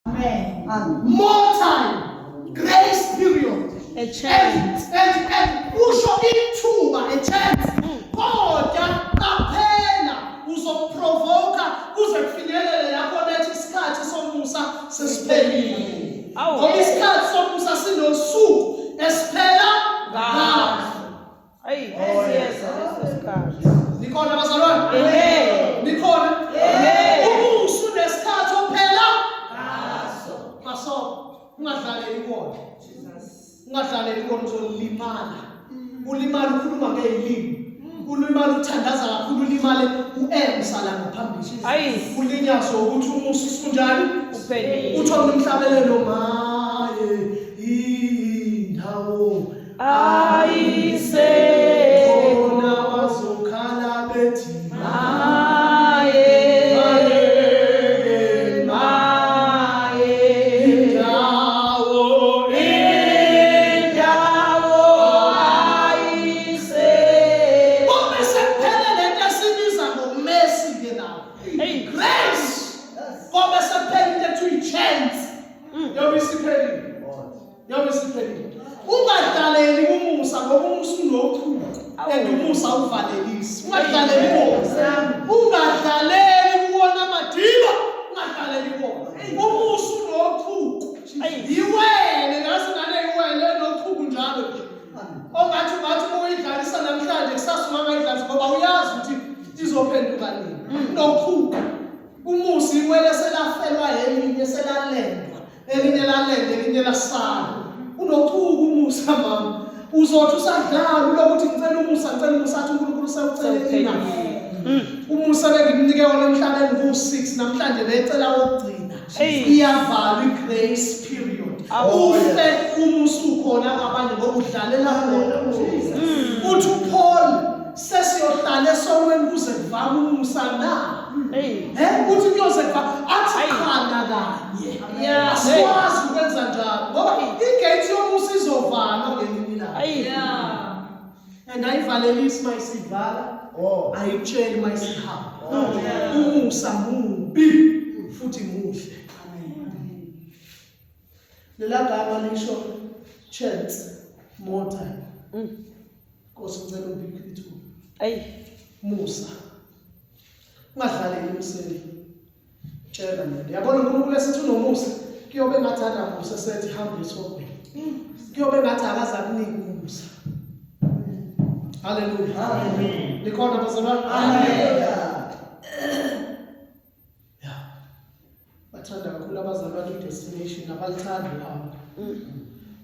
Amen. More time. Grace period. A chance. And usho ithuba a chance. Kodwa qaphela uzoprovoka kuze kufinyelele lapho lethi isikhathi somusa sesiphelile. Ngoba isikhathi somusa sinosuku esiphela ngaso. Hey, yes, this is God. Nikhona bazalwane? Amen. Nikhona? Amen. Umusa unesikhathi ophela ngaso. Ngaso ungadlaleli kona. Ungadlaleli kona uzolimala. Ulimala ukhuluma ngezilimi. Ulimala uthandaza kakhulu ulimale uemsala ngaphambili. Ayi. Ulinyazo ukuthi umusa usunjani? Uphelile. Uthola umhlabelelo maye indawo Ayise. khona bazokhala bethi Maye. Maye. indawo Indawo ayise. Kube sekuphelele into esibiza ngomesi-ke nawo. Hey. Grace. Kube sekuphelele into i-chance. Yobe isiphelile. Yobe isiphelile. Ungadlaleli umusa ngoba umusa unokhulu. And umusa uvalelisi. Ungadlaleli wona. Ungadlaleli kuwona madiba. Ungadlaleli wona. Umusa unokhulu. Iwele ngazi ngane iwele enokhulu njalo nje. Ongathi uyidlalisa namhlanje kusasa ungangayidlalisi ngoba uyazi ukuthi izophenduka nini. Nokhulu. Umusa iwele selafelwa elinye selalendwa. Elinye lalendwa elinye lasala. Unochuku umusa mama. Uzothi usadlala lokuthi ngicela umusa athi uNkulunkulu sekucela ina. Umusa bengimnike wona emhlabeni ku6 namhlanje becela wokugcina. Iyavala igrace period. Uhle umusa ukhona kwabanye ngoba udlalela wona. Uthi uPaul sesiyohlala esonweni kuze kuvale umusa na. Uthi kuyoze kuvale athi khana kanye. Asikwazi ukwenza njalo ngoba igate yomusa izovala ngelinye ilanga. And ayivalelisi mayisivala ayitsheli mayisihamba. Umusa mubi futhi muhle. Lela gama lisho chance more time. Nkosi ngicela ubike ithuba. Musa. Ungadlaleli umseli. Tshela mina. Yabona uNkulunkulu esithi unomusa kuyobe ngathanda Musa sethi hamba esogwini. Kuyobe ngathi akaza kunika umusa. Hallelujah. Amen. Likhona bazalwane? Amen. Yeah. Bathanda kakhulu abazalwane i-destination abalithanda uhamba.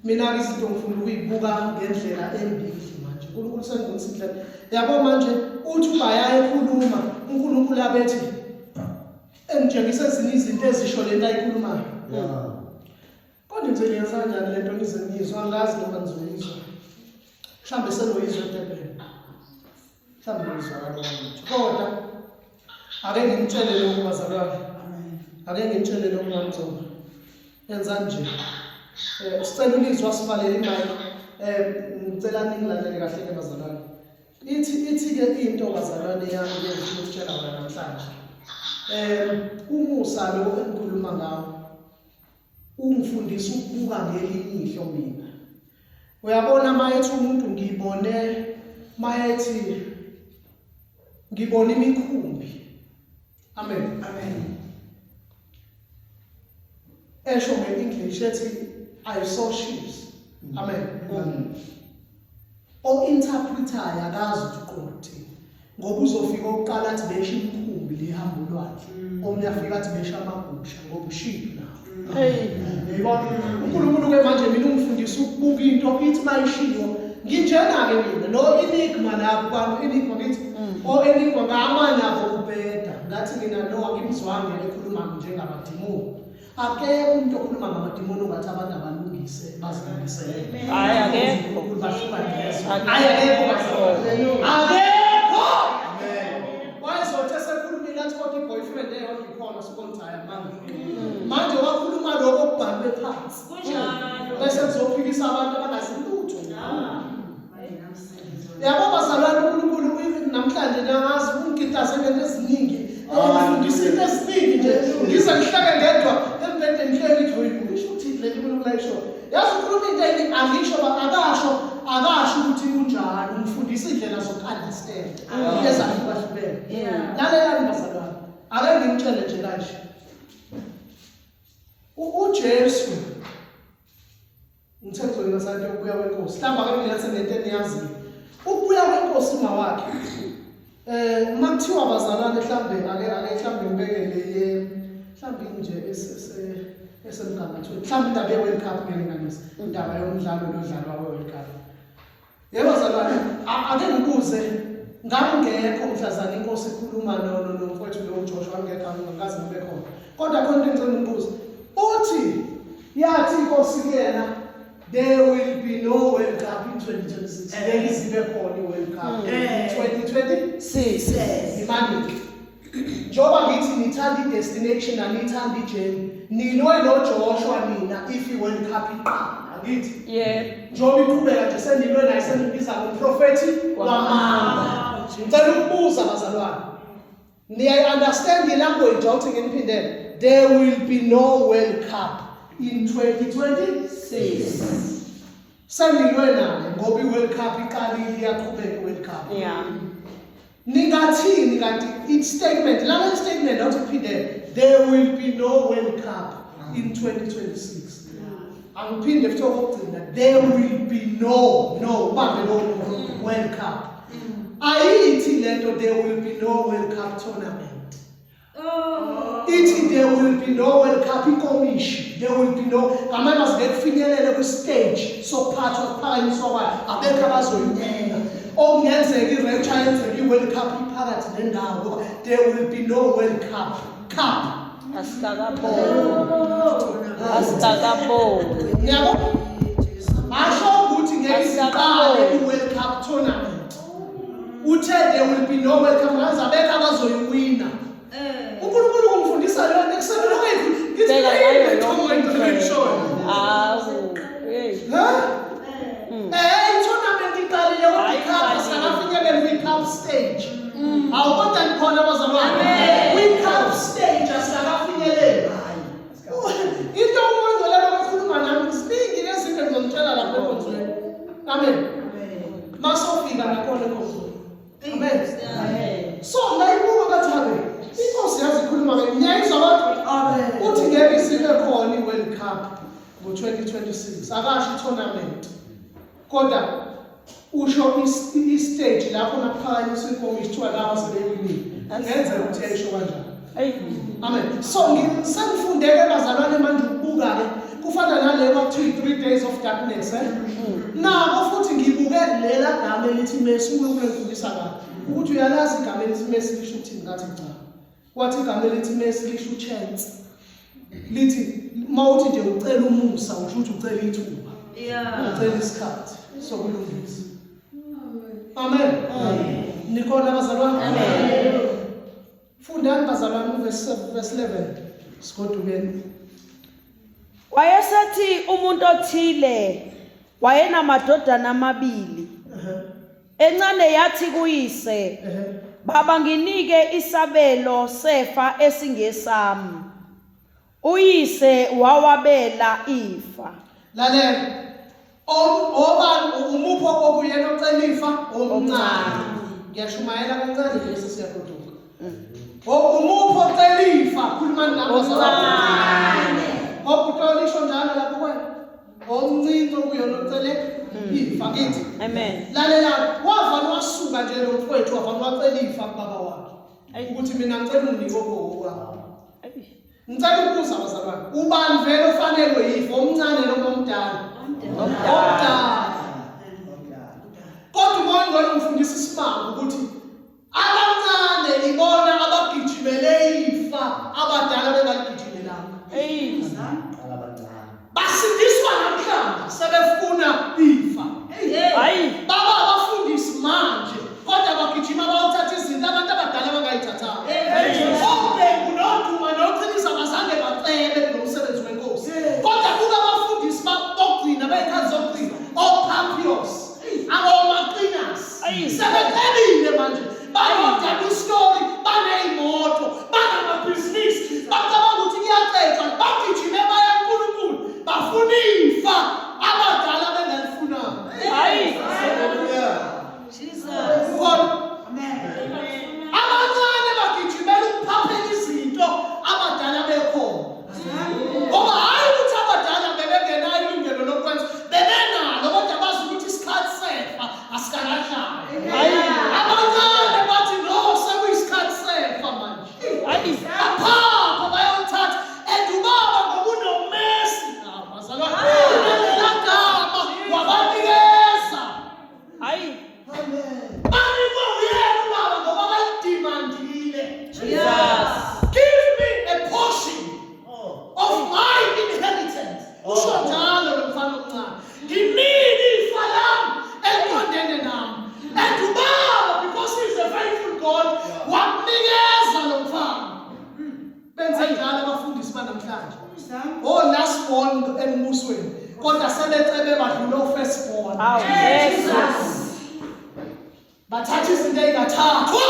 Mina izinto ngifuna ukuyibuka ngendlela embili manje. uNkulunkulu sengibonisa indlela. Yabo manje uthi ubayaya ekhuluma uNkulunkulu abethi engitshengisa ezinye izinto ezisho lento ayikhulumayo. Kodwa nje ngiyazi kanjani lento ngizengizwa angazi noma ngizoyizwa. Mhlambe senoyizwa entebeni. Mhlambe ngizwa kanjani. Kodwa ake ngimtshele lokho bazalwane. Ake ngimtshele lokho ngomthombo. Yenza nje. Sicela ulizwa sivalele imali. Ngicela ningilalele kahle ke bazalwane. Ithi ke into bazalwane yami ngifuna ukutshela wena namhlanje. Umusa lo engikhuluma ngawo ungifundisa ukubuka ngelinye ihlo mina. Uyabona mayethi umuntu ngibona imikhumbi. Amen. Esho nge-English ethi I saw sheep. Amen. O-interpretayo akazi ukuthi uqonda ukuthini. Ngoba uzofika oqala athi besha imikhumbi lihamba ulwandle. Omunye afika athi besha amagusha ngoba ushiphi nawo. Yibona uNkulunkulu ke manje mina ungifundisa ukubuka into ithi mayishiwo. Nginjena ke mina no enigma lapho kwami enigma ngithi enigma ngamanye abo ubheda. Ngathi mina no angimzwanga ekhuluma njengabadimoni. Ake umuntu okhuluma ngamadimoni ungathi abantu abalungise bazilungisele. Hayi akekho. Akekho. Wayezothi esekhuluma ngathi kodwa iboyfriend eyodwa ikhona sikonthaya manje wakhuluma lokho okubhalwe phansi. Kunjalo. Bese kuzophikisa abantu abangasilutho. Yabo bazalwane uNkulunkulu namhlanje ngiyazi ungigitaze ngento eziningi. Ngifundisa into eziningi nje ngize ngihleke ngedwa empendeni make sure yazi ukhuluma into ethi angisho akasho ukuthi kunjani umfundisa indlela zoku-understand ezahlukahlukene lalelani bazalwane ake ngimtshele nje kanje uJesu umthetho weNkosi ukubuya kwenkosi hlamba ke ngilethe lento eniyaziyo ukubuya kwenkosi mawakhe makuthiwa bazalwane mhlambe ake mhlambe ngibekele mhlambe nje esemgangathweni mhlambe indaba ye-World Cup ngelinganisa indaba yomdlalo nodlalo we-World Cup yebo bazalwane ake ngibuze ngangekho mhlazana inkosi ikhuluma nomfowethu lo Joshua ngekho ngikaze ngibe khona kodwa khona into engicela ukubuza uthi yathi inkosi kuyena there will be no World Cup in 2026 ngeke izibe khona i-World Cup 2026 imani njoba ngithi nithanda i-destination anithanda i-journey nilwe noJoshua nina if i-World Cup iqala ngithi njoba iqhubeka nje senilwe naye senimbiza ngomprofethi wamanga ngicela ukubuza bazalwane niyayi-understand i-language awuthi nginiphindele there will be no World Cup in 2026 senilwe naye ngoba i-World Cup iqalile iyaqhubeka i-World Cup ningathini kanti i-statement lana i-statement awuthi kuphindele there will be no World Cup in 2026 angiphinde futhi okugcina there will be no ubambe lo World Cup ayithi lento there will be no World Cup tournament ithi there will be no World Cup inkomishi there will be no ngamanye mazike kufinyelele ku-stage sokuphathwa kuphakanyiswa kwayo abekho abazoyinyenga okungenzeka i-rapture yenzeka i-World Cup iphakathi nendawo ngoba there will be no World Cup Asikakaboni yabo asho ukuthi ngeke siqale i-World Cup tournament uthe there will be no World Cup ngaze abekho abazoyiwina uNkulunkulu kumfundisa lona ekuseni lokho ngithi tournament iqalile World sakafinyelela kwi-cup stage awukodwa nikhona abazalwane kwi-cup stage asakafinyelela into umongolela bakhuluma nami ziningi nezinto ngizomtshela lapha enkonzweni amen masofika nakhona enkonzweni amen so ngayibuka bathi amen inkosi yazi ikhuluma ngeminyaka abantu uthi ngeke isibe khona i-World Cup ngo-2026 akasho i-tournament kodwa usho i-stage lapho nakuphakanyiswa inkomishi kuthiwa lawa sebewinile ngenzeka ukuthi yayisho kanjani amen so sengifundeke bazalwane manje ukubuka-ke kufana nale kwakuthiwa i-3 days of darkness nabo futhi ngibuke lela gama elithi Messi uNkulunkulu engifundisa ngalo ukuthi uyalazi igama elithi Messi lisho ukuthini ngathi cha kwathi igama elithi Messi lisho uchance lithi mawuthi nje ucela umusa usho ukuthi ucela ithuba ucela isikhathi sokulungisa amen nikhona bazalwane amen fundani bazalwane verse 11 sigodukeni wayesethi umuntu othile wayenamadodana amabili encane yathi kuyise baba nginike isabelo sefa esingesami uyise wawabela ifa lalela umupho okuyena ocela ifa omncane ngiyashumayela kancane bese siyagoduka umupho ocela ifa khuluma nabazalwane okutolisho njalo lapho kwena omncane okuyona ocela ifa kithi amen lalela wavana wasuka nje lo mfowethu wavana wacela ifa kubaba wakhe ukuthi mina ngicela unike okwakho ngicela ukubuza bazalwane ubani vele ofanelwe yifa omncane noma omdala omdala kodwa uMoyo ngifundisa isimanga ukuthi abancane ibona abagijimele ifa abadala bengagijimelanga basindiswa namhlanje sebefuna ifa baba abafundisi manje kodwa bagijima bayothatha izinto abantu abadala bangayithathanga kunoduma noqinisa bazange bacebe ngomsebenzi wenkosi kodwa kuba abafundisi bokugcina bey'khathi zokugcina opapios abomaqinas sebecelile manje bayodala istori baney'moto banamabhizinisi bacabanga ukuthi kuyacetshwa bagijime baya kuNkulunkulu bafuna usho njalo lo mfana omncane nginini ifa lami eqondene nami and ubaba because he is a faithful God wamnikeza lo mfana benze njalo abafundisi banamhlanje last born embusweni kodwa sebecebe badlula first born Yes. bathatha izinto ey'ngathathwa